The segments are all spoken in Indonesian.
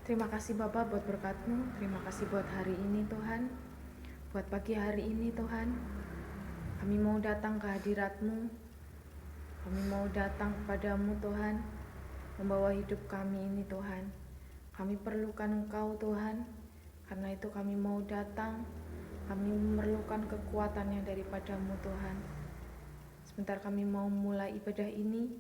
Terima kasih Bapa buat berkat-Mu, terima kasih buat hari ini Tuhan, buat pagi hari ini Tuhan. Kami mau datang ke hadirat-Mu, kami mau datang kepadamu Tuhan, membawa hidup kami ini Tuhan. Kami perlukan Engkau Tuhan, karena itu kami mau datang, kami memerlukan kekuatan yang daripada-Mu Tuhan. Sebentar kami mau mulai ibadah ini,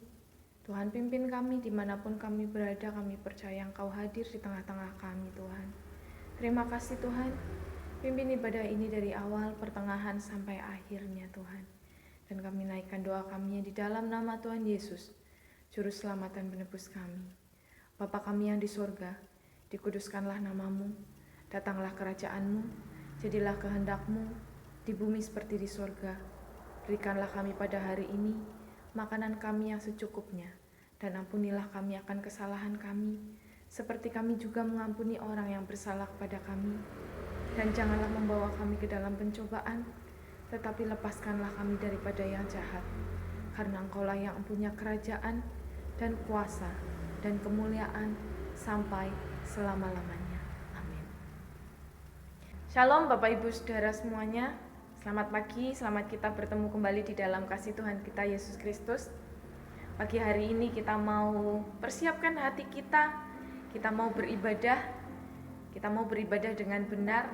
Tuhan pimpin kami dimanapun kami berada, kami percaya Engkau hadir di tengah-tengah kami Tuhan. Terima kasih Tuhan, pimpin ibadah ini dari awal, pertengahan, sampai akhirnya Tuhan. Dan kami naikkan doa kami di dalam nama Tuhan Yesus, Juru Selamat dan Penebus kami. Bapa kami yang di surga, dikuduskanlah namamu, datanglah kerajaan-Mu, jadilah kehendak-Mu, di bumi seperti di surga. Berikanlah kami pada hari ini makanan kami yang secukupnya, dan ampunilah kami akan kesalahan kami, seperti kami juga mengampuni orang yang bersalah kepada kami. Dan janganlah membawa kami ke dalam pencobaan, tetapi lepaskanlah kami daripada yang jahat. Karena Engkaulah yang punya kerajaan, dan kuasa, dan kemuliaan, sampai selama-lamanya. Amin. Shalom Bapak Ibu Saudara semuanya. Selamat pagi, selamat kita bertemu kembali di dalam kasih Tuhan kita Yesus Kristus. Pagi hari ini kita mau persiapkan hati kita mau beribadah, dengan benar.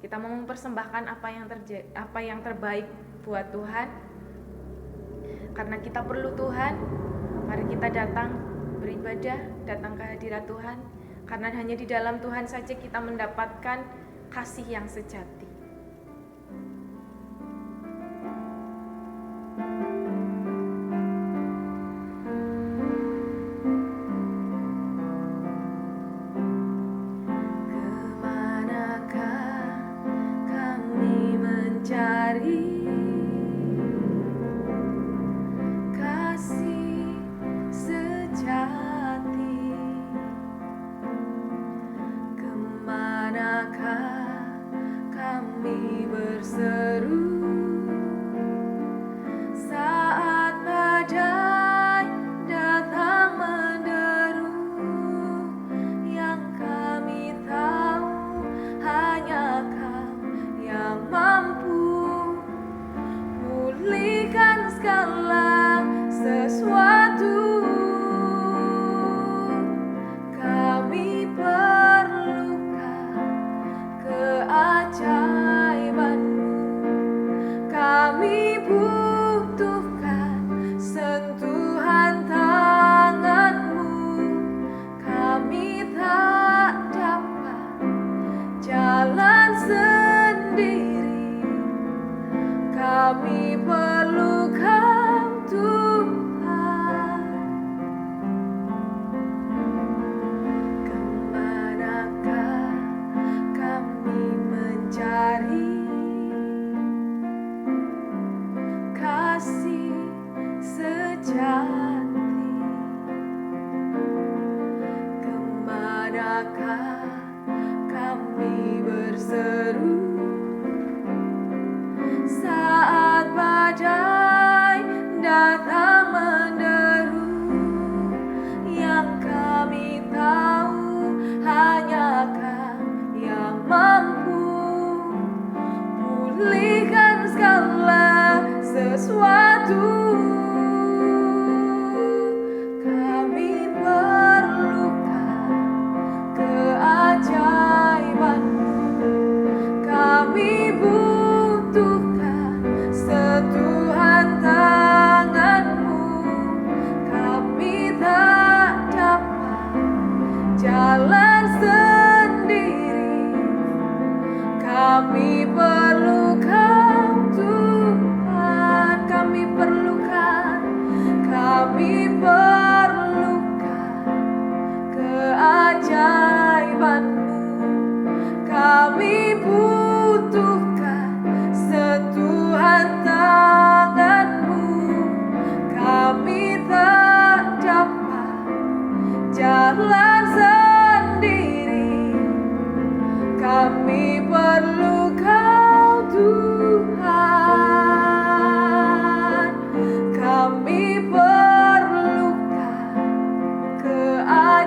Kita mau mempersembahkan apa yang terbaik buat Tuhan. Karena kita perlu Tuhan, mari kita datang beribadah, datang ke hadirat Tuhan. Karena hanya di dalam Tuhan saja kita mendapatkan kasih yang sejati.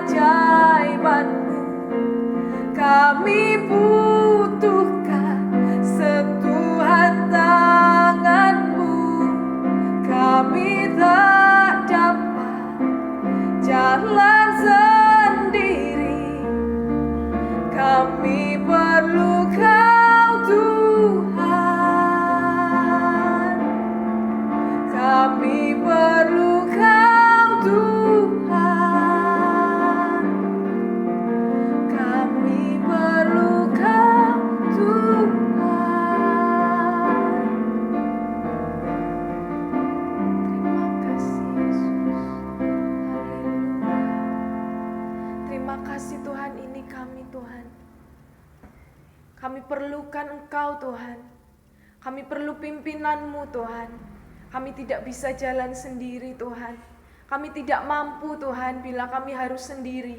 Keajaiban jalan sendiri. Kami perlu Kau Tuhan. Kami perlu Kau Tuhan. Kami perlu Kau Tuhan. Terima kasih Yesus. Haleluya. Terima kasih Tuhan, ini kami Tuhan. Kami perlukan Engkau Tuhan. Kami perlu pimpinanmu Tuhan. Kami tidak bisa jalan sendiri Tuhan. Kami tidak mampu Tuhan bila kami harus sendiri.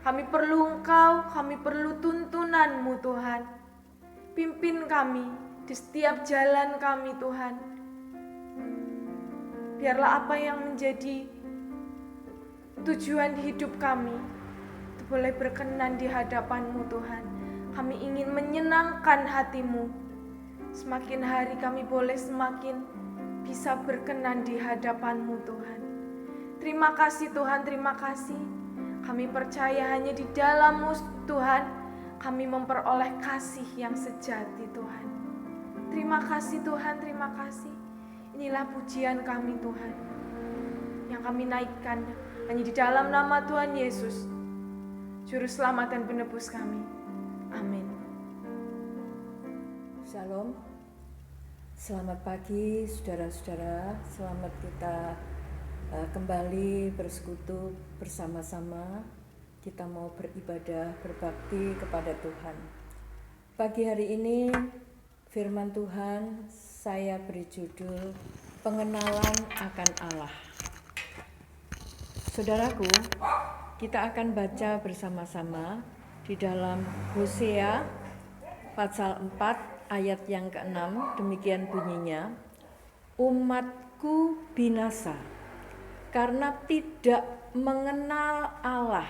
Kami perlu Engkau, kami perlu tuntunanmu Tuhan. Pimpin kami di setiap jalan kami Tuhan. Biarlah apa yang menjadi tujuan hidup kami itu boleh berkenan di hadapan-Mu Tuhan. Kami ingin menyenangkan hati-Mu. Semakin hari kami boleh semakin bisa berkenan di hadapan-Mu Tuhan. Terima kasih Tuhan, terima kasih. Kami percaya hanya di dalam-Mu Tuhan, kami memperoleh kasih yang sejati Tuhan. Terima kasih Tuhan, terima kasih. Inilah pujian kami Tuhan, yang kami naikkan hanya di dalam nama Tuhan Yesus, Juru Selamat dan Penebus kami. Amin. Shalom. Selamat pagi saudara-saudara. Selamat kita kembali bersekutu bersama-sama. Kita mau beribadah, berbakti kepada Tuhan. Pagi hari ini firman Tuhan saya beri judul Pengenalan akan Allah. Saudaraku, kita akan baca bersama-sama di dalam Hosea pasal 4 ayat yang ke-6, demikian bunyinya, umatku binasa karena tidak mengenal Allah,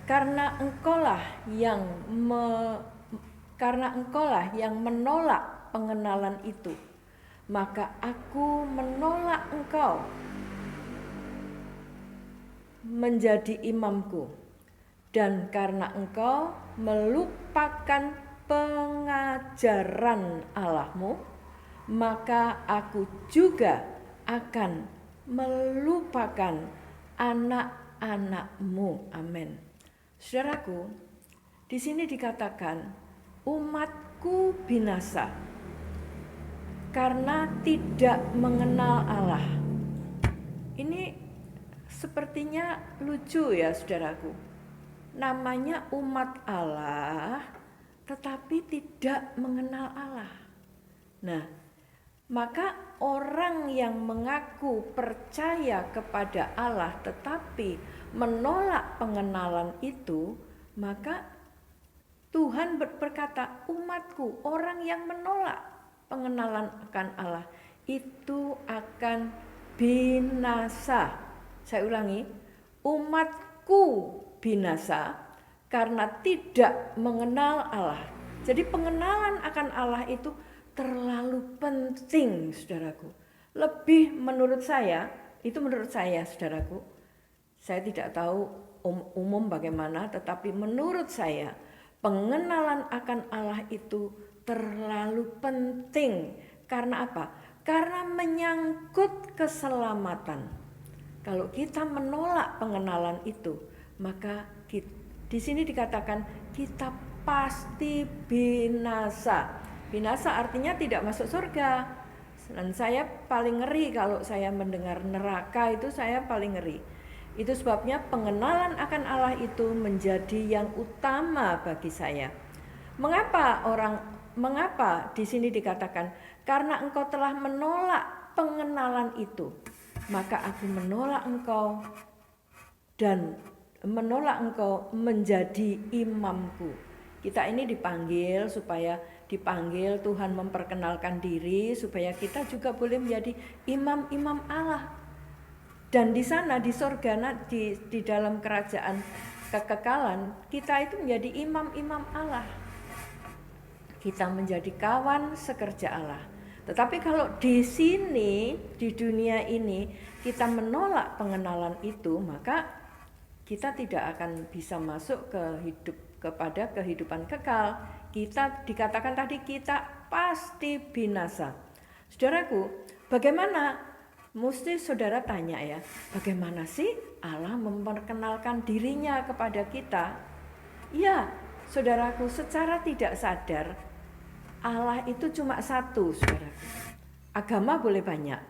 karena engkaulah yang menolak pengenalan itu, maka aku menolak engkau menjadi imamku. Dan karena engkau melupakan pengajaran Allahmu, maka aku juga akan melupakan anak-anakmu. Amin. Saudaraku, di sini dikatakan umatku binasa karena tidak mengenal Allah. Ini sepertinya lucu ya saudaraku. Namanya umat Allah, tetapi tidak mengenal Allah. Nah, maka orang yang mengaku percaya kepada Allah tetapi menolak pengenalan itu, maka Tuhan berkata, umatku, orang yang menolak pengenalan akan Allah itu akan binasa. Saya ulangi, umatku binasa karena tidak mengenal Allah. Jadi pengenalan akan Allah itu terlalu penting, saudaraku. Lebih menurut saya saudaraku. Saya tidak tahu umum bagaimana, tetapi menurut saya pengenalan akan Allah itu terlalu penting. Karena apa? Karena menyangkut keselamatan. Kalau kita menolak pengenalan itu, maka di sini dikatakan kita pasti binasa. Binasa artinya tidak masuk surga. Dan saya paling ngeri kalau saya mendengar neraka, itu saya paling ngeri. Itu sebabnya pengenalan akan Allah itu menjadi yang utama bagi saya. Mengapa di sini dikatakan karena engkau telah menolak pengenalan itu, maka aku menolak engkau dan menolak engkau menjadi imamku. Kita ini dipanggil Tuhan memperkenalkan diri supaya kita juga boleh menjadi imam-imam Allah. Dan di sana di surga, di dalam kerajaan kekekalan, kita itu menjadi imam-imam Allah. Kita menjadi kawan sekerja Allah. Tetapi kalau di sini, di dunia ini, kita menolak pengenalan itu, maka kita tidak akan bisa masuk kepada kehidupan kekal. Kita dikatakan tadi kita pasti binasa. Saudaraku, bagaimana? Mesti saudara tanya ya, bagaimana sih Allah memperkenalkan dirinya kepada kita? Ya, saudaraku, secara tidak sadar Allah itu cuma satu, saudaraku. Agama boleh banyak.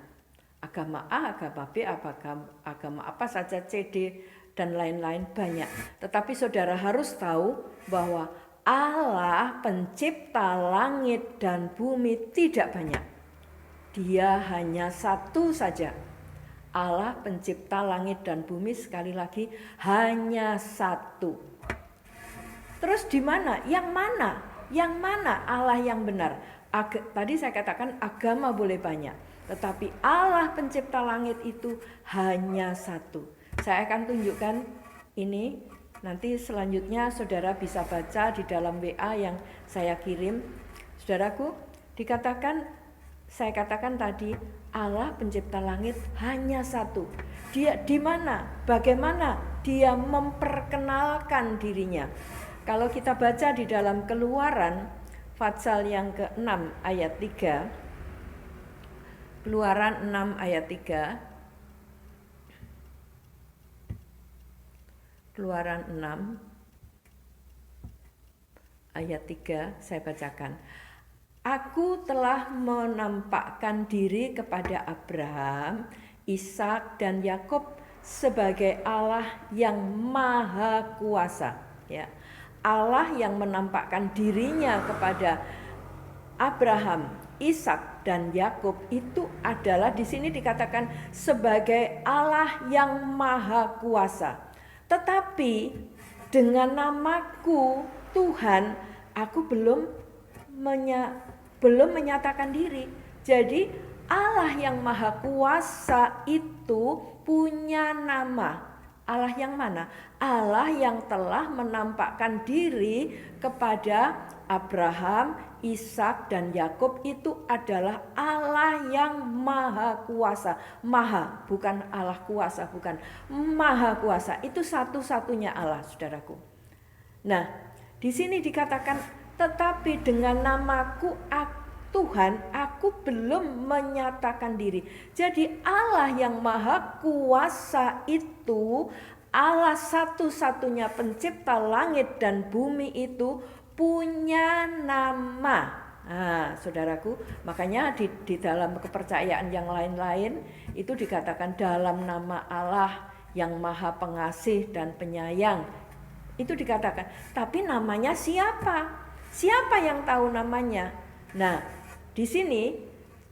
Agama A, agama B, agama apa saja, C, D, dan lain-lain banyak. Tetapi saudara harus tahu bahwa Allah pencipta langit dan bumi tidak banyak. Dia hanya satu saja. Allah pencipta langit dan bumi, sekali lagi hanya satu. Terus di mana? Yang mana? Yang mana Allah yang benar? Tadi saya katakan agama boleh banyak, tetapi Allah pencipta langit itu hanya satu. Saya akan tunjukkan ini, nanti selanjutnya saudara bisa baca di dalam WA yang saya kirim. Saudaraku, saya katakan tadi Allah pencipta langit hanya satu. Dia di mana? Bagaimana dia memperkenalkan dirinya? Kalau kita baca di dalam Keluaran pasal yang ke-6 ayat 3. Keluaran 6 ayat 3. Keluaran 6 ayat 3 saya bacakan. Aku telah menampakkan diri kepada Abraham, Ishak dan Yakub sebagai Allah yang maha kuasa, ya. Allah yang menampakkan dirinya kepada Abraham, Ishak dan Yakub itu adalah di sini dikatakan sebagai Allah yang maha kuasa. Tetapi dengan namaku Tuhan, aku belum menyatakan diri. Jadi Allah yang maha kuasa itu punya nama. Allah yang mana? Allah yang telah menampakkan diri kepada Abraham, Ishak dan Yakub itu adalah Allah yang maha kuasa. Maha, bukan Allah kuasa, bukan. Maha kuasa, itu satu-satunya Allah, saudaraku. Nah, di sini dikatakan, tetapi dengan namaku Tuhan, aku belum menyatakan diri. Jadi Allah yang maha kuasa itu, Allah satu-satunya pencipta langit dan bumi itu punya nama. Nah, saudaraku, makanya di dalam kepercayaan yang lain-lain itu dikatakan dalam nama Allah yang maha pengasih dan penyayang. Itu dikatakan, tapi namanya siapa? Siapa yang tahu namanya? Nah, di sini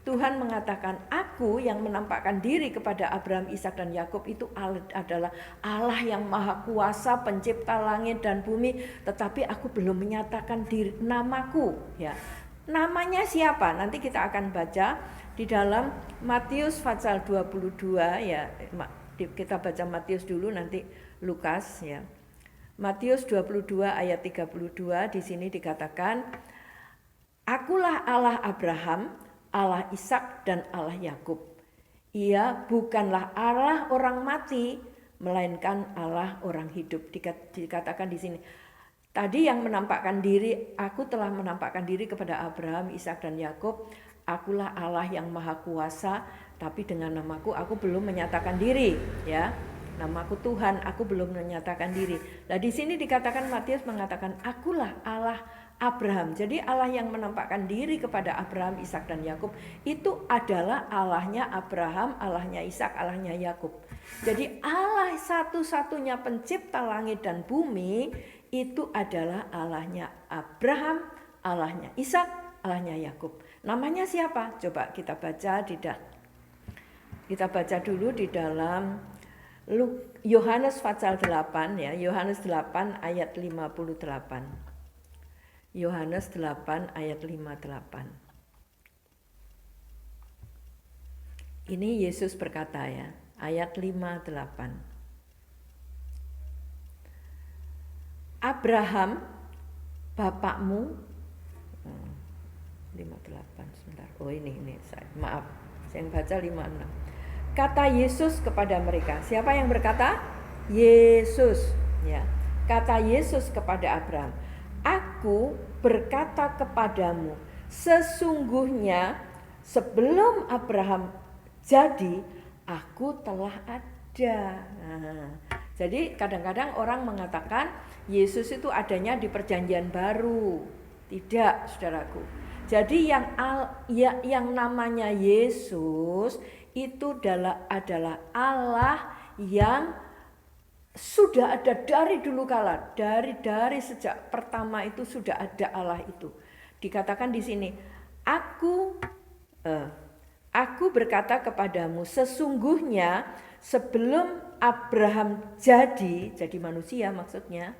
Tuhan mengatakan, aku yang menampakkan diri kepada Abraham, Ishak dan Yakub itu adalah Allah yang maha kuasa, pencipta langit dan bumi, tetapi aku belum menyatakan diri, namaku, ya. Namanya siapa? Nanti kita akan baca di dalam Matius pasal 22, ya. Kita baca Matius dulu, nanti Lukas, ya. Matius 22 ayat 32, di sini dikatakan, akulah Allah Abraham, Allah Ishak dan Allah Yakub. Ia bukanlah Allah orang mati, melainkan Allah orang hidup. Dikatakan di sini. Tadi yang menampakkan diri, aku telah menampakkan diri kepada Abraham, Ishak dan Yakub. Akulah Allah yang maha kuasa, tapi dengan namaku aku belum menyatakan diri, ya. Namaku Tuhan, aku belum menyatakan diri. Nah, di sini dikatakan Matius mengatakan, akulah Allah Abraham. Jadi Allah yang menampakkan diri kepada Abraham, Ishak dan Yakub itu adalah Allahnya Abraham, Allahnya Ishak, Allahnya Yakub. Jadi Allah satu-satunya pencipta langit dan bumi itu adalah Allahnya Abraham, Allahnya Ishak, Allahnya Yakub. Namanya siapa? Coba kita baca dulu di dalam Yohanes pasal 8, ya. Yohanes 8 ayat 58. Yohanes 8 ayat 58. Ini Yesus berkata, ya, ayat 58. Abraham bapakmu, 58 sebentar. Oh ini maaf. Saya baca 56. Kata Yesus kepada mereka. Siapa yang berkata? Yesus, ya. Kata Yesus kepada Abraham, "Aku berkata kepadamu, sesungguhnya sebelum Abraham jadi, aku telah ada." Nah, jadi kadang-kadang orang mengatakan Yesus itu adanya di Perjanjian Baru. Tidak, saudaraku. Jadi yang namanya Yesus itu adalah Allah yang sudah ada dari dulu kala, dari sejak pertama itu sudah ada Allah itu. Dikatakan di sini, aku berkata kepadamu, sesungguhnya sebelum Abraham jadi manusia maksudnya,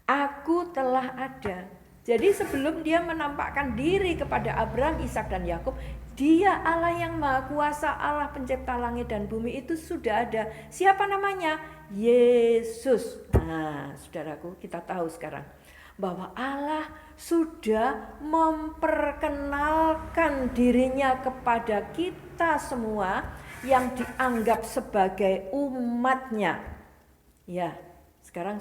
aku telah ada. Jadi sebelum dia menampakkan diri kepada Abraham, Ishak dan Yakub, dia Allah yang Maha Kuasa, Allah pencipta langit dan bumi itu sudah ada. Siapa namanya? Yesus. Nah, saudaraku, kita tahu sekarang bahwa Allah sudah memperkenalkan dirinya kepada kita semua yang dianggap sebagai umatnya. Ya, sekarang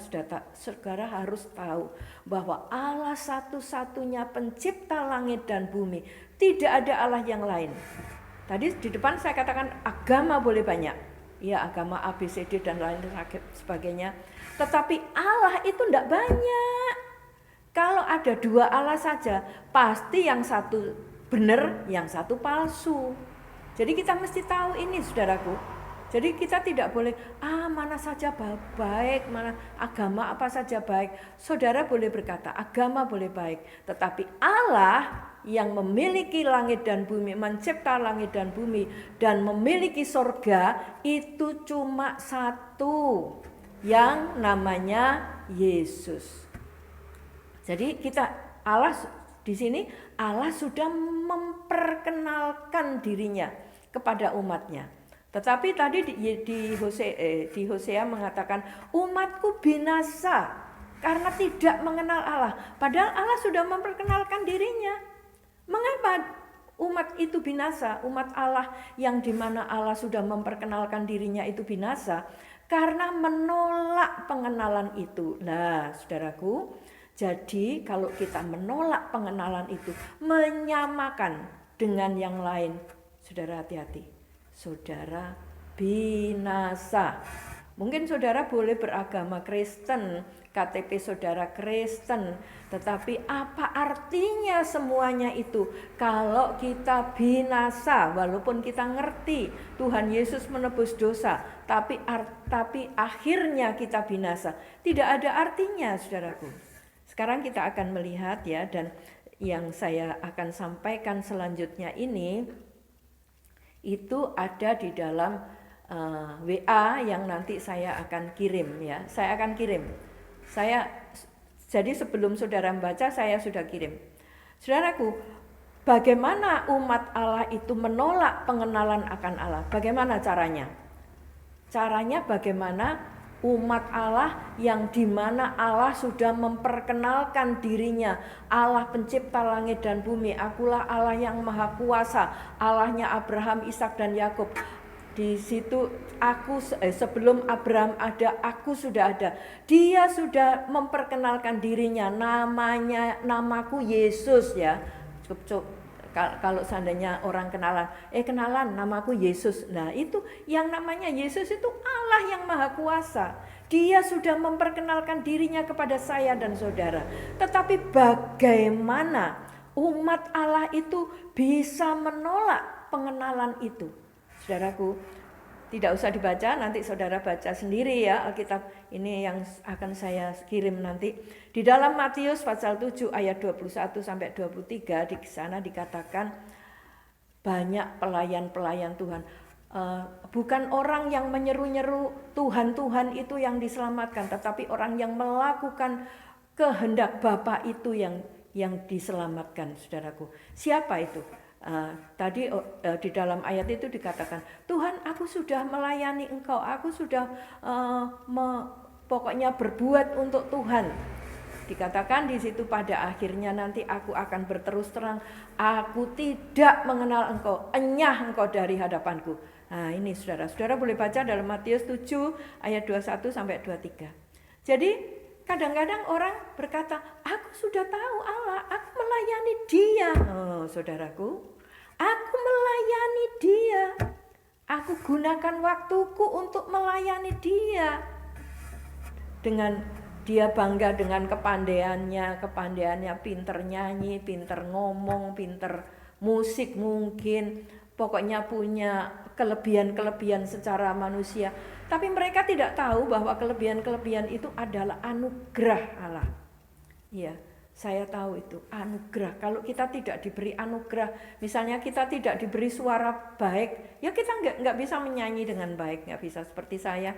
saudara harus tahu bahwa Allah satu-satunya pencipta langit dan bumi. Tidak ada Allah yang lain. Tadi di depan saya katakan agama boleh banyak. Ya, agama A, B, C, D dan lain sebagainya. Tetapi Allah itu tidak banyak. Kalau ada dua Allah saja, pasti yang satu benar, yang satu palsu. Jadi kita mesti tahu ini, saudaraku. Jadi kita tidak boleh mana saja baik, mana agama apa saja baik. Saudara boleh berkata agama boleh baik, tetapi Allah yang memiliki langit dan bumi, mencipta langit dan bumi dan memiliki sorga itu cuma satu, yang namanya Yesus. Jadi Allah di sini Allah sudah memperkenalkan dirinya kepada umatnya. Tetapi tadi di Hosea mengatakan umatku binasa karena tidak mengenal Allah. Padahal Allah sudah memperkenalkan dirinya. Mengapa umat itu binasa? Umat Allah yang dimana Allah sudah memperkenalkan dirinya itu binasa karena menolak pengenalan itu. Nah, saudaraku, jadi kalau kita menolak pengenalan itu, menyamakan dengan yang lain, saudara hati-hati. Saudara binasa. Mungkin saudara boleh beragama Kristen, KTP saudara Kristen, tetapi apa artinya semuanya itu kalau kita binasa? Walaupun kita ngerti Tuhan Yesus menebus dosa, tapi akhirnya kita binasa. Tidak ada artinya, saudaraku. Sekarang kita akan melihat ya, dan yang saya akan sampaikan selanjutnya ini itu ada di dalam WA yang nanti saya akan kirim ya. Saya akan kirim. Jadi sebelum saudara membaca saya sudah kirim. Saudaraku, bagaimana umat Allah itu menolak pengenalan akan Allah? Bagaimana caranya? Caranya bagaimana umat Allah yang dimana Allah sudah memperkenalkan dirinya, Allah pencipta langit dan bumi, akulah Allah yang maha kuasa, Allahnya Abraham, Ishak dan Yakub. Di situ sebelum Abraham ada, aku sudah ada. Dia sudah memperkenalkan dirinya, namaku Yesus ya. Kalau seandainya orang kenalan namaku Yesus. Nah itu yang namanya Yesus itu Allah yang maha kuasa. Dia sudah memperkenalkan dirinya kepada saya dan saudara. Tetapi bagaimana umat Allah itu bisa menolak pengenalan itu? Saudaraku, tidak usah dibaca, nanti saudara baca sendiri ya Alkitab ini yang akan saya kirim nanti. Di dalam Matius pasal 7 ayat 21 sampai 23 di sana dikatakan banyak pelayan-pelayan Tuhan. Bukan orang yang menyeru-nyeru Tuhan itu yang diselamatkan, tetapi orang yang melakukan kehendak Bapa itu yang diselamatkan, saudaraku. Siapa itu? Tadi di dalam ayat itu dikatakan, Tuhan aku sudah melayani engkau, aku sudah pokoknya berbuat untuk Tuhan. Dikatakan di situ pada akhirnya nanti aku akan berterus terang, aku tidak mengenal engkau, enyah engkau dari hadapanku. Nah ini saudara boleh baca dalam Matius 7 ayat 21 sampai 23. Jadi kadang-kadang orang berkata, aku sudah tahu Allah, aku melayani Dia. Oh saudaraku, aku melayani Dia. Aku gunakan waktuku untuk melayani Dia. Dengan dia bangga dengan kepandaiannya, pinter nyanyi, pinter ngomong, pinter musik mungkin, pokoknya punya kelebihan-kelebihan secara manusia. Tapi mereka tidak tahu bahwa kelebihan-kelebihan itu adalah anugerah Allah. Ya, saya tahu itu anugerah. Kalau kita tidak diberi anugerah, misalnya kita tidak diberi suara baik, ya kita nggak bisa menyanyi dengan baik, nggak bisa. Seperti saya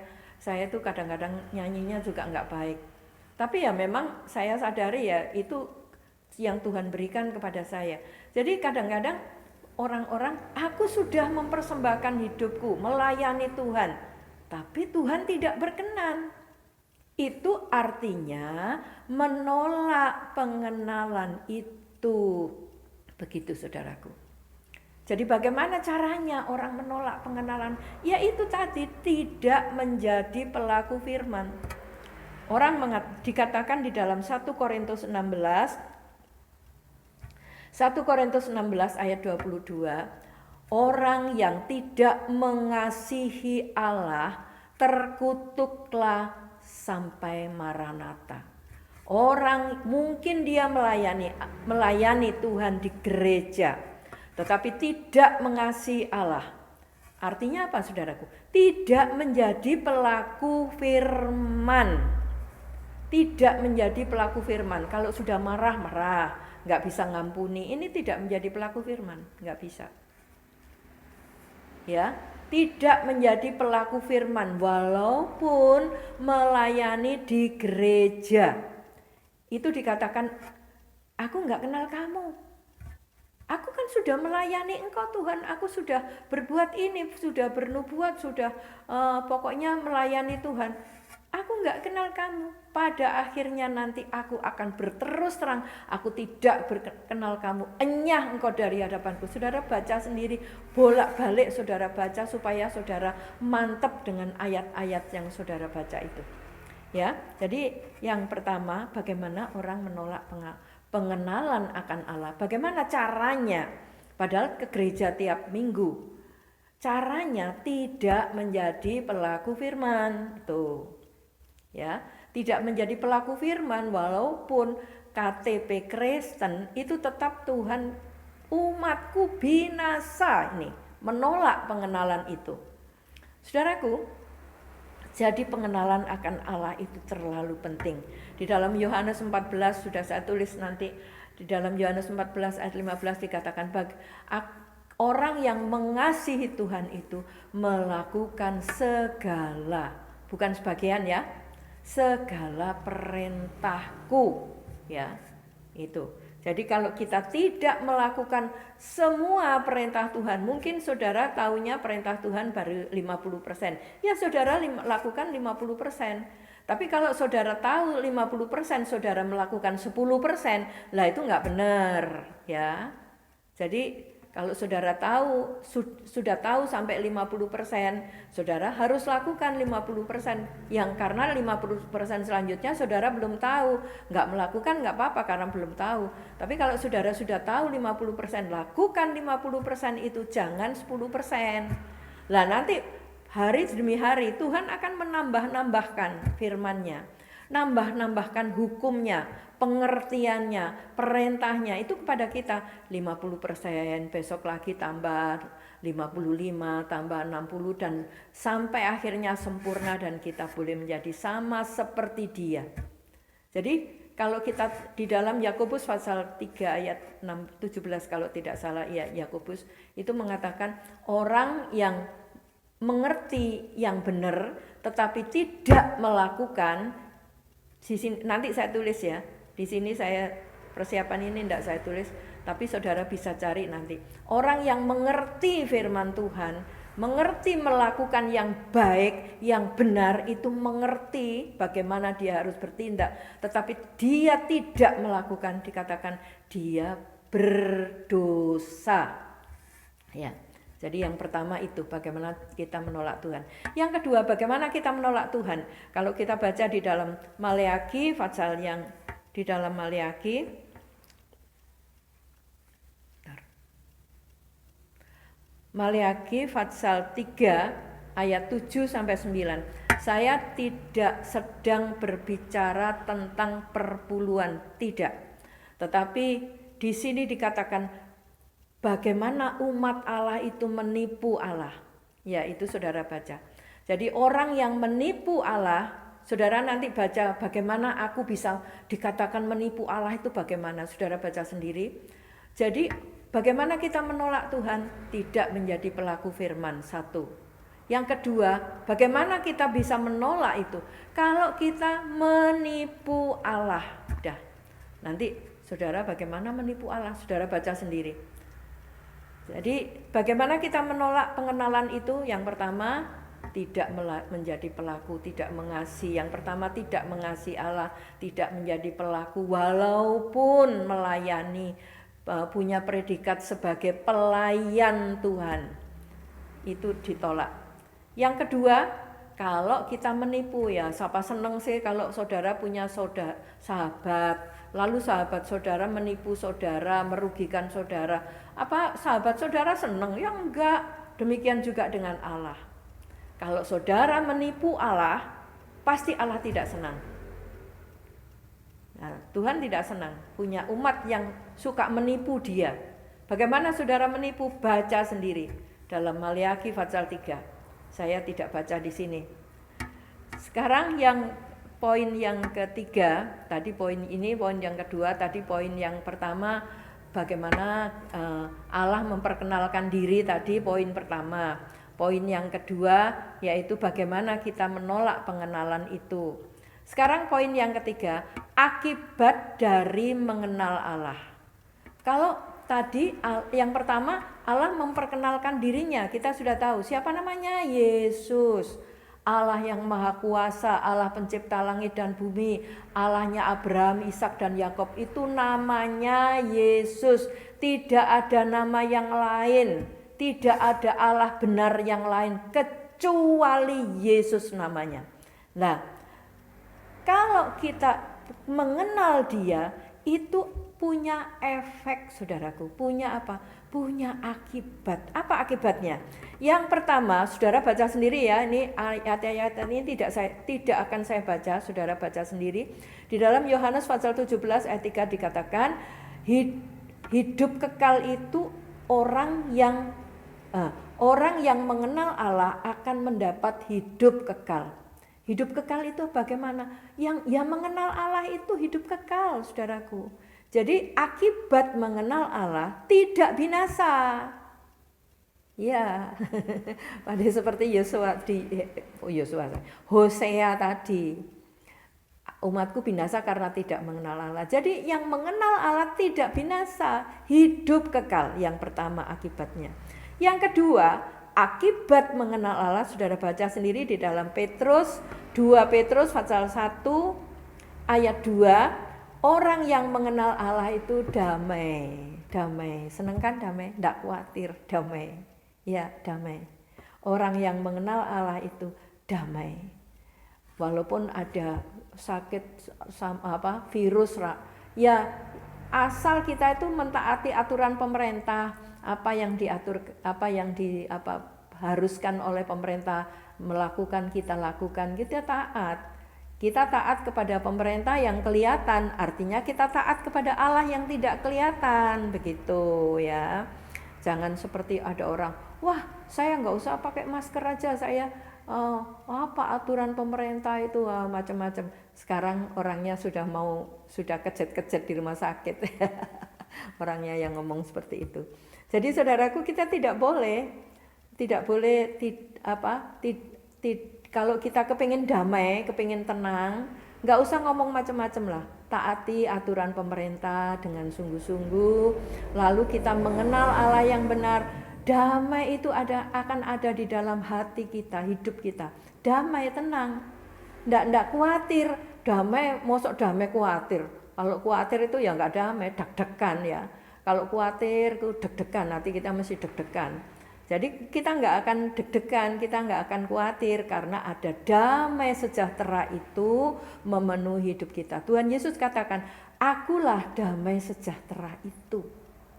tuh kadang-kadang nyanyinya juga nggak baik. Tapi ya memang saya sadari ya itu yang Tuhan berikan kepada saya. Jadi kadang-kadang orang-orang, aku sudah mempersembahkan hidupku melayani Tuhan, tapi Tuhan tidak berkenan. Itu artinya menolak pengenalan itu. Begitu saudaraku. Jadi bagaimana caranya orang menolak pengenalan? Yaitu tadi, tidak menjadi pelaku firman. Orang dikatakan di dalam 1 Korintus 16 ayat 22, orang yang tidak mengasihi Allah terkutuklah sampai Maranatha. Orang mungkin dia melayani Tuhan di gereja, tetapi tidak mengasihi Allah. Artinya apa saudaraku? Tidak menjadi pelaku firman. Tidak menjadi pelaku firman. Kalau sudah marah, nggak bisa ngampuni, ini tidak menjadi pelaku firman, nggak bisa. Ya, tidak menjadi pelaku firman walaupun melayani di gereja. Itu dikatakan, aku nggak kenal kamu. Aku kan sudah melayani engkau Tuhan, aku sudah berbuat ini, sudah bernubuat, sudah pokoknya melayani Tuhan. Aku nggak kenal kamu. Pada akhirnya nanti aku akan berterus terang, aku tidak kenal kamu. Enyah engkau dari hadapanku. Saudara baca sendiri, bolak-balik saudara baca supaya saudara mantap dengan ayat-ayat yang saudara baca itu. Ya, jadi yang pertama, bagaimana orang menolak pengenalan akan Allah. Bagaimana caranya? Padahal ke gereja tiap minggu. Caranya tidak menjadi pelaku firman. Tuh. Ya, tidak menjadi pelaku firman walaupun KTP Kristen itu tetap Tuhan, umatku binasa, ini menolak pengenalan itu. Saudaraku, jadi pengenalan akan Allah itu terlalu penting. Di dalam Yohanes 14 sudah saya tulis nanti, di dalam Yohanes 14 ayat 15 dikatakan, orang yang mengasihi Tuhan itu melakukan segala, bukan sebagian ya, segala perintahku, ya, itu. Jadi kalau kita tidak melakukan semua perintah Tuhan, mungkin saudara taunya perintah Tuhan baru 50%. Ya saudara lakukan 50%. Tapi kalau saudara tahu 50%, saudara melakukan 10%, lah itu nggak benar, ya. Jadi kalau saudara tahu, sudah tahu sampai 50%, saudara harus lakukan 50%. Yang karena 50% selanjutnya saudara belum tahu, nggak melakukan nggak apa-apa karena belum tahu. Tapi kalau saudara sudah tahu 50%, lakukan 50% itu, jangan 10%. Lah nanti hari demi hari Tuhan akan menambah-nambahkan firman-Nya, nambah-nambahkan hukumnya, pengertiannya, perintahnya itu kepada kita. 50%, besok lagi tambah 55, tambah 60, dan sampai akhirnya sempurna dan kita boleh menjadi sama seperti Dia. Jadi kalau kita di dalam Yakobus pasal 3 ayat 17 kalau tidak salah, ya Yakobus itu mengatakan orang yang mengerti yang benar tetapi tidak melakukan, nanti saya tulis ya. Di sini saya persiapan ini tidak saya tulis, tapi saudara bisa cari nanti. Orang yang mengerti firman Tuhan Mengerti melakukan yang baik, yang benar itu mengerti bagaimana dia harus bertindak. Tetapi dia tidak melakukan, dikatakan dia berdosa. Ya, jadi yang pertama itu bagaimana kita menolak Tuhan. Yang kedua, bagaimana kita menolak Tuhan. Kalau kita baca di dalam Maleakhi, pasal yang di dalam Maleakhi, Maleakhi pasal 3 ayat 7 sampai 9. Saya tidak sedang berbicara tentang perpuluhan, tidak. Tetapi di sini dikatakan bagaimana umat Allah itu menipu Allah. Ya, itu saudara baca. Jadi orang yang menipu Allah, saudara nanti baca bagaimana aku bisa dikatakan menipu Allah itu bagaimana. Saudara baca sendiri. Jadi bagaimana kita menolak Tuhan? Tidak menjadi pelaku firman, satu. Yang kedua, bagaimana kita bisa menolak itu? Kalau kita menipu Allah. Udah. Nanti saudara bagaimana menipu Allah? Saudara baca sendiri. Jadi bagaimana kita menolak pengenalan itu? Yang pertama, tidak menjadi pelaku, tidak mengasihi. Yang pertama, tidak mengasihi Allah, tidak menjadi pelaku walaupun melayani, punya predikat sebagai pelayan Tuhan, itu ditolak. Yang kedua, kalau kita menipu, ya siapa seneng sih kalau saudara punya sahabat, lalu sahabat saudara menipu saudara, merugikan saudara. Apa sahabat saudara seneng? Ya enggak. Demikian juga dengan Allah. Kalau saudara menipu Allah, pasti Allah tidak senang. Nah, Tuhan tidak senang punya umat yang suka menipu dia. Bagaimana saudara menipu? Baca sendiri dalam Maleakhi pasal 3. Saya tidak baca di sini. Sekarang yang poin yang ketiga, tadi poin ini, poin yang kedua, tadi poin yang pertama bagaimana Allah memperkenalkan diri, tadi poin pertama. Poin yang kedua yaitu bagaimana kita menolak pengenalan itu. Sekarang poin yang ketiga, akibat dari mengenal Allah. Kalau tadi yang pertama Allah memperkenalkan dirinya, kita sudah tahu siapa namanya, Yesus. Allah yang maha kuasa, Allah pencipta langit dan bumi, Allahnya Abraham, Ishak dan Yakub, itu namanya Yesus. Tidak ada nama yang lain, tidak ada Allah benar yang lain kecuali Yesus namanya. Nah, kalau kita mengenal dia, itu punya efek, saudaraku. Punya apa? Punya akibat. Apa akibatnya? Yang pertama, saudara baca sendiri ya. Ini ayat-ayat ini tidak akan saya baca, saudara baca sendiri. Di dalam Yohanes pasal 17 ayat 3 dikatakan, hidup kekal itu orang yang mengenal Allah akan mendapat hidup kekal. Hidup kekal itu bagaimana? Yang mengenal Allah itu hidup kekal, saudaraku. Jadi akibat mengenal Allah tidak binasa. Ya, pada seperti Hosea tadi. Umatku binasa karena tidak mengenal Allah. Jadi yang mengenal Allah tidak binasa, hidup kekal. Yang pertama akibatnya. Yang kedua, akibat mengenal Allah, saudara baca sendiri di dalam 2 Petrus pasal 1 ayat 2, orang yang mengenal Allah itu damai. Senang kan damai? Tidak khawatir, damai. Ya, damai. Orang yang mengenal Allah itu damai. Walaupun ada sakit virus, ya asal kita itu mentaati aturan pemerintah, apa yang haruskan oleh pemerintah melakukan, kita lakukan, kita taat. Kita taat kepada pemerintah yang kelihatan, artinya kita taat kepada Allah yang tidak kelihatan, begitu ya. Jangan seperti ada orang, wah saya nggak usah pakai masker aja, saya apa aturan pemerintah itu macam-macam. Sekarang orangnya sudah kejet-kejet di rumah sakit. Orangnya yang ngomong seperti itu. Jadi saudaraku, kita tidak boleh kalau kita kepingin damai, kepingin tenang, nggak usah ngomong macam-macam lah. Taati aturan pemerintah dengan sungguh-sungguh. Lalu kita mengenal Allah yang benar. Damai itu akan ada di dalam hati kita, hidup kita. Damai, tenang. Nggak khawatir. Damai, mosok damai khawatir. Kalau khawatir itu ya nggak damai, deg-degan ya. Kalau khawatir itu deg-degan, nanti kita mesti deg-degan. Jadi kita nggak akan deg-degan, kita nggak akan khawatir karena ada damai sejahtera itu memenuhi hidup kita. Tuhan Yesus katakan, akulah damai sejahtera itu.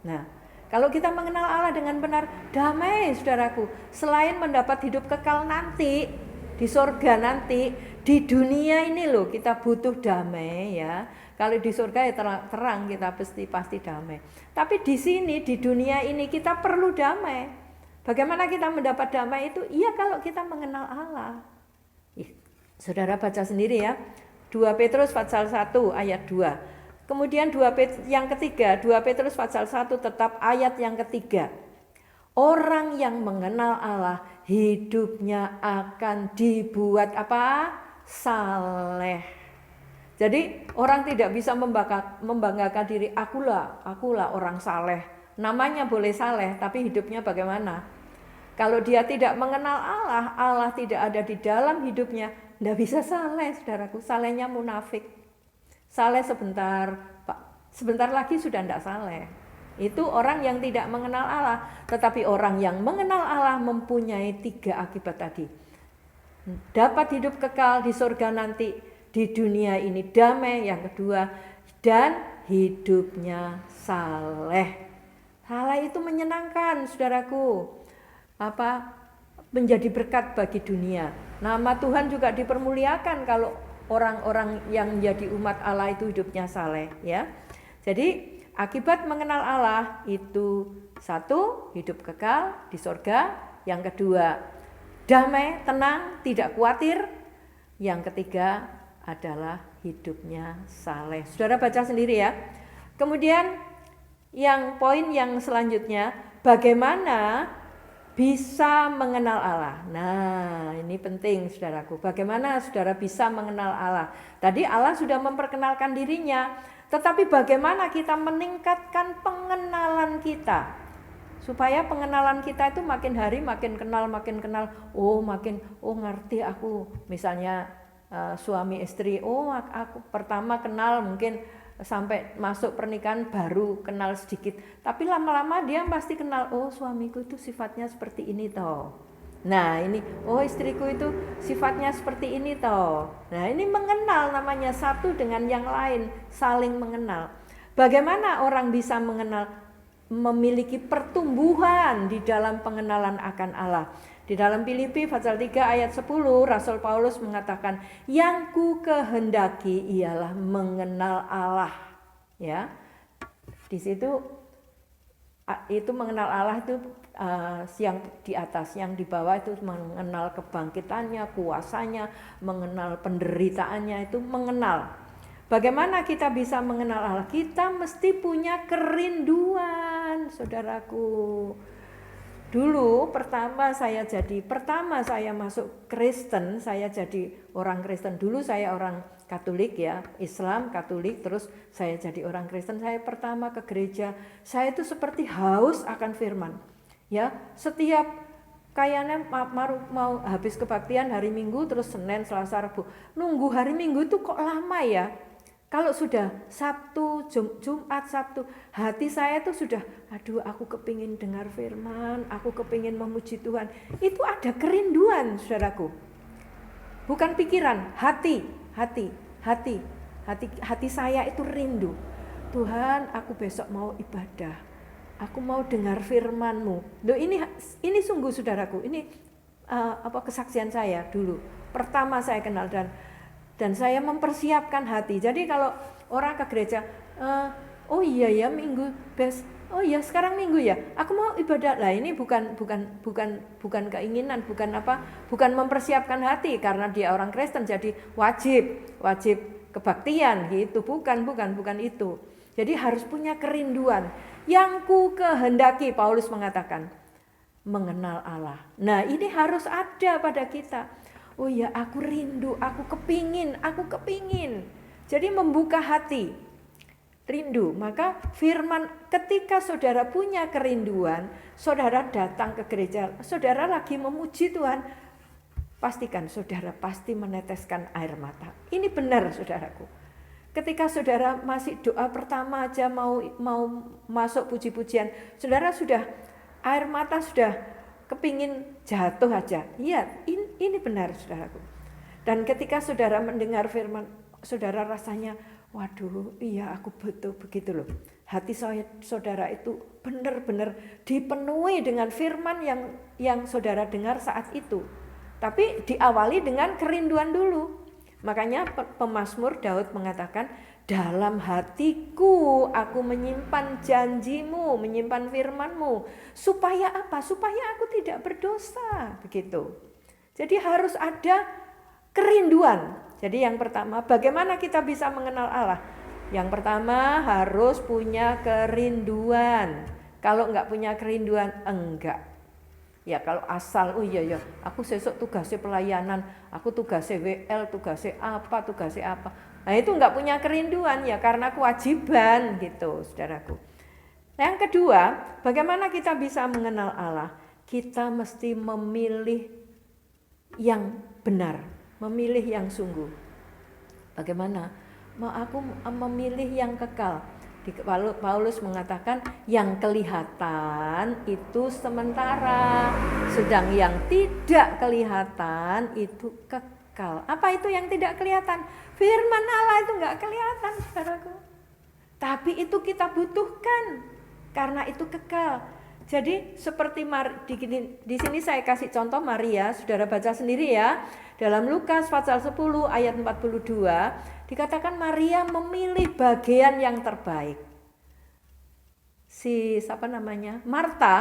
Nah, kalau kita mengenal Allah dengan benar, damai saudaraku. Selain mendapat hidup kekal nanti, di surga nanti, di dunia ini loh kita butuh damai ya. Kalau di surga ya terang kita pasti damai. Tapi di sini, di dunia ini kita perlu damai. Bagaimana kita mendapat damai itu? Iya kalau kita mengenal Allah. Saudara baca sendiri ya. 2 Petrus pasal 1 ayat 2. Kemudian yang ketiga, 2 Petrus pasal 1 tetap ayat yang ketiga. Orang yang mengenal Allah hidupnya akan dibuat apa? Saleh. Jadi orang tidak bisa membanggakan diri, akulah orang saleh. Namanya boleh saleh, tapi hidupnya bagaimana? Kalau dia tidak mengenal Allah, Allah tidak ada di dalam hidupnya, tidak bisa saleh, saudaraku. Salehnya munafik. Saleh sebentar, Pak. Sebentar lagi sudah tidak saleh. Itu orang yang tidak mengenal Allah. Tetapi orang yang mengenal Allah mempunyai 3 akibat tadi. Dapat hidup kekal di surga nanti, di dunia ini damai, yang kedua, dan hidupnya saleh. Saleh itu menyenangkan, saudaraku. Menjadi berkat bagi dunia. Nama Tuhan juga dipermuliakan kalau orang-orang yang menjadi umat Allah itu hidupnya saleh ya. Jadi akibat mengenal Allah itu 1, hidup kekal di surga. Yang kedua, damai, tenang, tidak khawatir. Yang ketiga adalah hidupnya saleh. Saudara baca sendiri ya. Kemudian yang poin yang selanjutnya, bagaimana bisa mengenal Allah. Nah, ini penting saudaraku. Bagaimana saudara bisa mengenal Allah? Tadi Allah sudah memperkenalkan dirinya, tetapi bagaimana kita meningkatkan pengenalan kita? Supaya pengenalan kita itu makin hari makin kenal, ngerti aku. Misalnya suami istri, aku pertama kenal mungkin sampai masuk pernikahan baru kenal sedikit, tapi lama-lama dia pasti kenal, suamiku itu sifatnya seperti ini toh. Nah ini, istriku itu sifatnya seperti ini toh. Nah ini mengenal, namanya satu dengan yang lain, saling mengenal. Bagaimana orang bisa mengenal, memiliki pertumbuhan di dalam pengenalan akan Allah? Di dalam Filipi pasal 3 ayat 10 Rasul Paulus mengatakan, yang ku kehendaki ialah mengenal Allah. Ya, di situ itu mengenal Allah itu yang di atas, yang di bawah itu mengenal kebangkitannya, kuasanya, mengenal penderitaannya, itu mengenal. Bagaimana kita bisa mengenal Allah? Kita mesti punya kerinduan, saudaraku. Dulu pertama saya masuk Kristen, saya jadi orang Kristen. Dulu saya orang Katolik ya, Islam, Katolik, terus saya jadi orang Kristen. Saya pertama ke gereja, saya itu seperti haus akan firman. Ya, setiap kayaknya mau habis kebaktian hari Minggu, terus Senin, Selasa, Rabu. Nunggu hari Minggu itu kok lama ya? Kalau sudah Sabtu, Jumat, Sabtu, hati saya tuh sudah, aku kepingin dengar firman, aku kepingin memuji Tuhan. Itu ada kerinduan, saudaraku. Bukan pikiran, hati saya itu rindu. Tuhan, aku besok mau ibadah. Aku mau dengar firman-Mu. Loh, ini sungguh saudaraku, ini kesaksian saya dulu. Pertama saya kenal dan saya mempersiapkan hati. Jadi kalau orang ke gereja, minggu sekarang minggu ya, aku mau ibadah. Lah ini bukan keinginan, bukan mempersiapkan hati karena dia orang Kristen jadi wajib kebaktian gitu, bukan itu. Jadi harus punya kerinduan. Yang ku kehendaki, Paulus mengatakan, mengenal Allah. Nah ini harus ada pada kita. Aku rindu, aku kepingin. Jadi membuka hati. rindu. Maka firman, ketika saudara punya kerinduan, saudara datang ke gereja, saudara lagi memuji Tuhan, pastikan saudara pasti meneteskan air mata. Ini benar saudaraku. Ketika saudara masih doa pertama aja mau masuk puji-pujian, saudara sudah air mata sudah kepingin jatuh aja. Iya, ini benar saudaraku. Dan ketika saudara mendengar firman, saudara rasanya, waduh, iya aku betul begitu loh. Hati saudara itu benar-benar dipenuhi dengan firman yang saudara dengar saat itu. Tapi diawali dengan kerinduan dulu. Makanya pemazmur Daud mengatakan, dalam hatiku aku menyimpan janjimu, menyimpan firmanmu. Supaya apa? Supaya aku tidak berdosa. Begitu. Jadi harus ada kerinduan. Jadi yang pertama, bagaimana kita bisa mengenal Allah? Yang pertama harus punya kerinduan. Kalau enggak punya kerinduan, enggak. Ya kalau asal, oh iya ya, aku sesuk tugasnya pelayanan, aku tugasnya WL, tugasnya apa. Nah itu enggak punya kerinduan ya karena kewajiban gitu saudaraku. Yang kedua, bagaimana kita bisa mengenal Allah? Kita mesti memilih yang benar, memilih yang sungguh. Bagaimana? Aku memilih yang kekal. Paulus mengatakan yang kelihatan itu sementara, sedang yang tidak kelihatan itu kekal. Apa itu yang tidak kelihatan? Firman Allah itu enggak kelihatan, saudaraku. Tapi itu kita butuhkan karena itu kekal. Jadi seperti di sini saya kasih contoh Maria, saudara baca sendiri ya. Dalam Lukas pasal 10 ayat 42 dikatakan Maria memilih bagian yang terbaik. Marta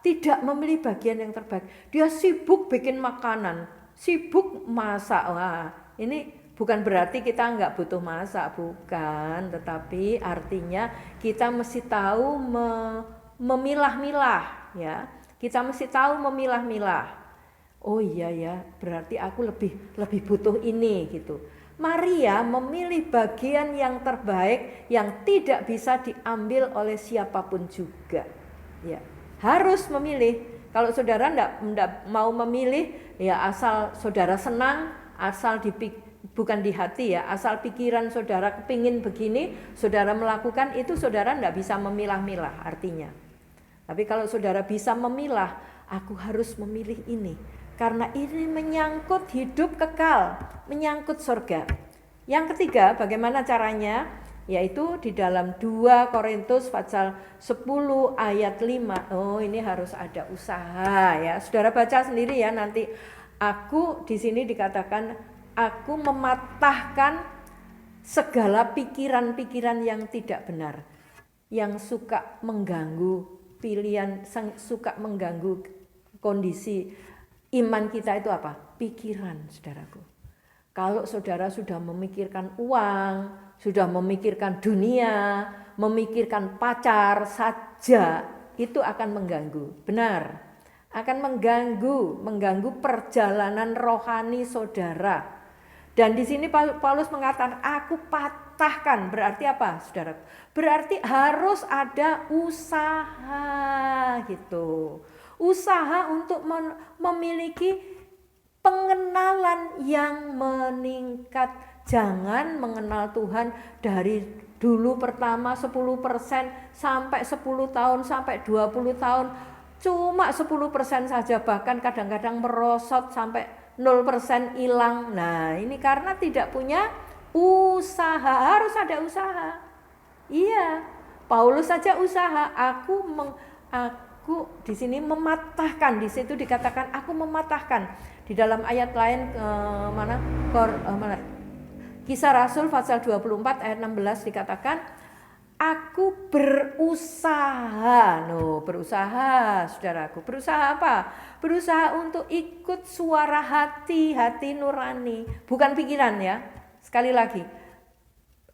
tidak memilih bagian yang terbaik. Dia sibuk bikin makanan, sibuk masak. Wah, ini bukan berarti kita nggak butuh masak, bukan. Tetapi artinya kita mesti tahu memilah-milah ya. Kita mesti tahu memilah-milah. Oh iya ya, berarti aku lebih butuh ini gitu. Maria memilih bagian yang terbaik yang tidak bisa diambil oleh siapapun juga. Ya, harus memilih. Kalau saudara enggak mau memilih, ya asal saudara senang, asal bukan di hati ya, asal pikiran saudara kepingin begini, saudara melakukan itu, saudara enggak bisa memilah-milah artinya. Tapi kalau saudara bisa memilah, aku harus memilih ini. Karena ini menyangkut hidup kekal, menyangkut surga. Yang ketiga, bagaimana caranya? Yaitu di dalam 2 Korintus pasal 10 ayat 5. Oh, ini harus ada usaha ya. Saudara baca sendiri ya nanti. Aku di sini dikatakan aku mematahkan segala pikiran-pikiran yang tidak benar, yang suka mengganggu pilihan, suka mengganggu kondisi iman kita itu apa? Pikiran, saudaraku. Kalau saudara sudah memikirkan uang, sudah memikirkan dunia, memikirkan pacar saja, itu akan mengganggu. Benar, akan mengganggu perjalanan rohani saudara. Dan di sini Paulus mengatakan, aku patahkan. Berarti apa, saudara? Berarti harus ada usaha gitu. Usaha untuk memiliki pengenalan yang meningkat. Jangan mengenal Tuhan dari dulu pertama 10% sampai 10 tahun sampai 20 tahun. Cuma 10% saja, bahkan kadang-kadang merosot sampai 0% hilang. Nah ini karena tidak punya usaha, harus ada usaha. Iya, Paulus saja usaha. Aku di sini mematahkan, di situ dikatakan aku mematahkan. Di dalam ayat lain mana? Kisah Rasul pasal 24 ayat 16 dikatakan aku berusaha. Berusaha, saudaraku. Berusaha apa? Berusaha untuk ikut suara hati nurani, bukan pikiran ya. Sekali lagi,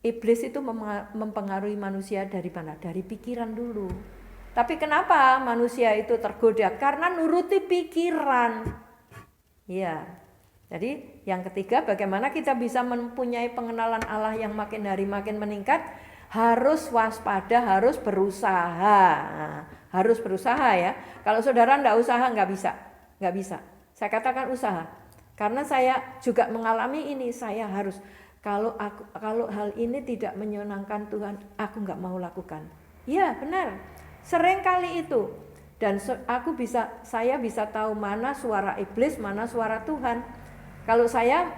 iblis itu mempengaruhi manusia dari mana? Dari pikiran dulu. Tapi kenapa manusia itu tergoda? Karena nuruti pikiran. Ya, jadi yang ketiga, bagaimana kita bisa mempunyai pengenalan Allah yang makin hari makin meningkat? harus waspada, harus berusaha. Nah, harus berusaha ya. Kalau saudara enggak usaha enggak bisa. Saya katakan usaha. Karena saya juga mengalami ini, saya harus kalau hal ini tidak menyenangkan Tuhan, aku enggak mau lakukan. Iya, benar. Sering kali itu. Dan saya bisa tahu mana suara iblis, mana suara Tuhan. Kalau saya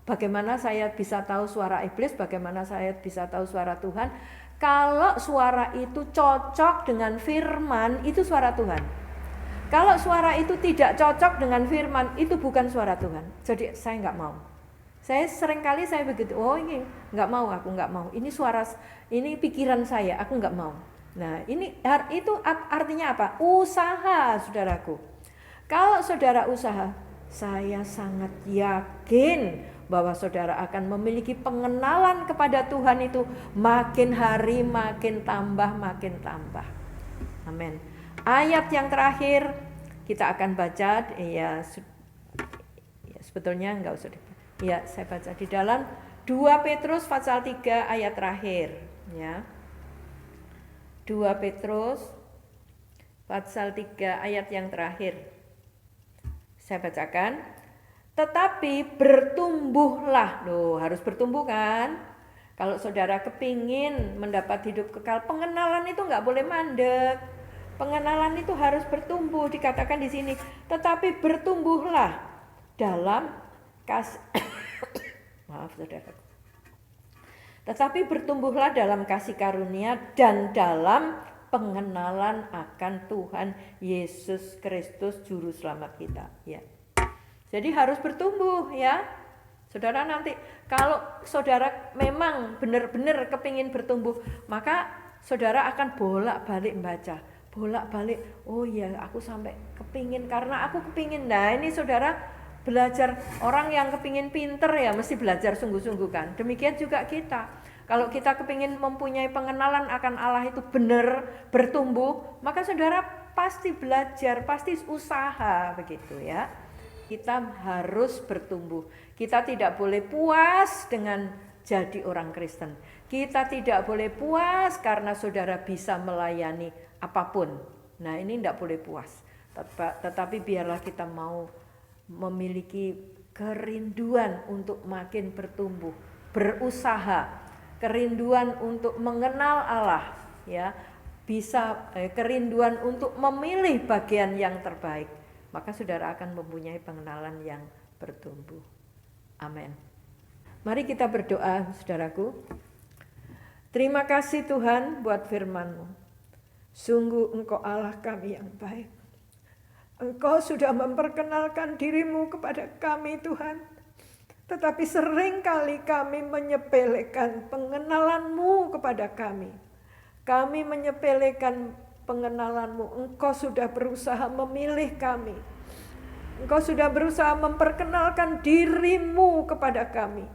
bagaimana saya bisa tahu suara iblis, bagaimana saya bisa tahu suara Tuhan? Kalau suara itu cocok dengan firman, itu suara Tuhan. Kalau suara itu tidak cocok dengan firman, itu bukan suara Tuhan. Jadi saya nggak mau. Saya seringkali saya begitu, ini nggak mau, aku nggak mau. Ini suara, ini pikiran saya, aku nggak mau. Nah itu artinya apa? Usaha, saudaraku. Kalau saudara usaha, saya sangat yakin bahwa saudara akan memiliki pengenalan kepada Tuhan itu makin hari makin tambah. Amin. Ayat yang terakhir kita akan baca, ya sebetulnya enggak usah dibaca. Ya, saya baca di dalam 2 Petrus pasal 3 ayat terakhir, ya. 2 Petrus pasal 3 ayat yang terakhir. Saya bacakan. Tetapi bertumbuhlah, harus bertumbuh kan? Kalau saudara kepingin mendapat hidup kekal, pengenalan itu nggak boleh mandek. Pengenalan itu harus bertumbuh, dikatakan di sini. Tetapi bertumbuhlah dalam kasih, maaf saudara. Tetapi bertumbuhlah dalam kasih karunia dan dalam pengenalan akan Tuhan Yesus Kristus Juru Selamat kita. Ya. Jadi harus bertumbuh ya. Saudara nanti kalau saudara memang benar-benar kepingin bertumbuh, maka saudara akan bolak-balik membaca. Bolak-balik, oh iya aku sampai kepingin karena aku kepingin. Nah ini saudara belajar, orang yang kepingin pinter ya mesti belajar sungguh-sungguh kan. Demikian juga kita. Kalau kita kepingin mempunyai pengenalan akan Allah itu benar bertumbuh, maka saudara pasti belajar, pasti usaha begitu ya. Kita harus bertumbuh. Kita tidak boleh puas dengan jadi orang Kristen. Kita tidak boleh puas karena saudara bisa melayani apapun. Nah ini tidak boleh puas. Tetapi biarlah kita mau memiliki kerinduan untuk makin bertumbuh, berusaha, kerinduan untuk mengenal Allah, ya, kerinduan untuk memilih bagian yang terbaik. Maka saudara akan mempunyai pengenalan yang bertumbuh. Amin. Mari kita berdoa, saudaraku. Terima kasih Tuhan buat firman-Mu. Sungguh Engkau Allah kami yang baik. Engkau sudah memperkenalkan diri-Mu kepada kami Tuhan. Tetapi seringkali kami menyepelekan pengenalan-Mu kepada kami. Kami menyepelekan pengenalan-Mu. Engkau sudah berusaha memilih kami. Engkau sudah berusaha memperkenalkan diri-Mu kepada kami.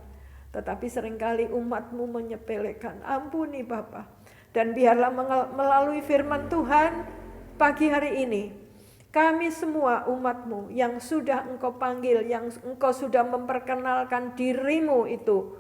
Tetapi seringkali umat-Mu menyepelekan. Ampuni Bapa. Dan biarlah melalui firman Tuhan pagi hari ini, kami semua umat-Mu yang sudah Engkau panggil, yang Engkau sudah memperkenalkan diri-Mu itu,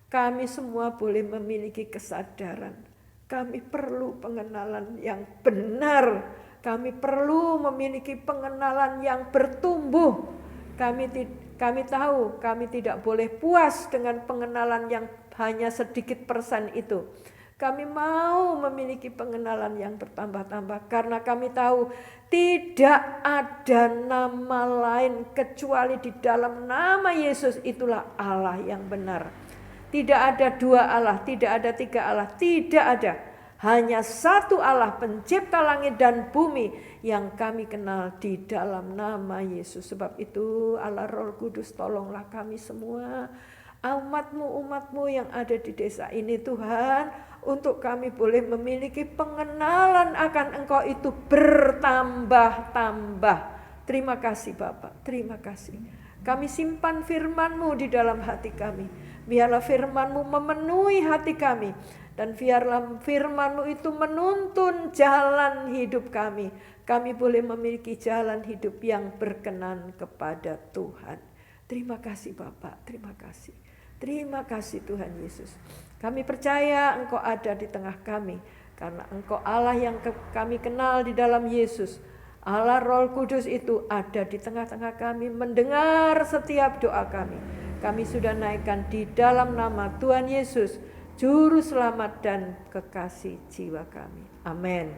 kami semua boleh memiliki kesadaran. Kami perlu pengenalan yang benar. Kami perlu memiliki pengenalan yang bertumbuh. Kami tahu kami tidak boleh puas dengan pengenalan yang hanya sedikit persen itu. Kami mau memiliki pengenalan yang bertambah-tambah karena kami tahu tidak ada nama lain kecuali di dalam nama Yesus itulah Allah yang benar. Tidak ada dua Allah, tidak ada tiga Allah, tidak ada. Hanya satu Allah pencipta langit dan bumi yang kami kenal di dalam nama Yesus. Sebab itu Allah Roh Kudus tolonglah kami semua, umat-Mu yang ada di desa ini Tuhan, untuk kami boleh memiliki pengenalan akan Engkau itu bertambah-tambah. Terima kasih Bapak, terima kasih. Kami simpan firman-Mu di dalam hati kami. Biarlah firman-Mu memenuhi hati kami. Dan biarlah firman-Mu itu menuntun jalan hidup kami. Kami boleh memiliki jalan hidup yang berkenan kepada Tuhan. Terima kasih Bapak, terima kasih. Terima kasih Tuhan Yesus. Kami percaya Engkau ada di tengah kami, karena Engkau Allah yang kami kenal di dalam Yesus. Allah Roh Kudus itu ada di tengah-tengah kami, mendengar setiap doa kami. Kami sudah naikkan di dalam nama Tuhan Yesus, Juru Selamat dan Kekasih jiwa kami. Amin.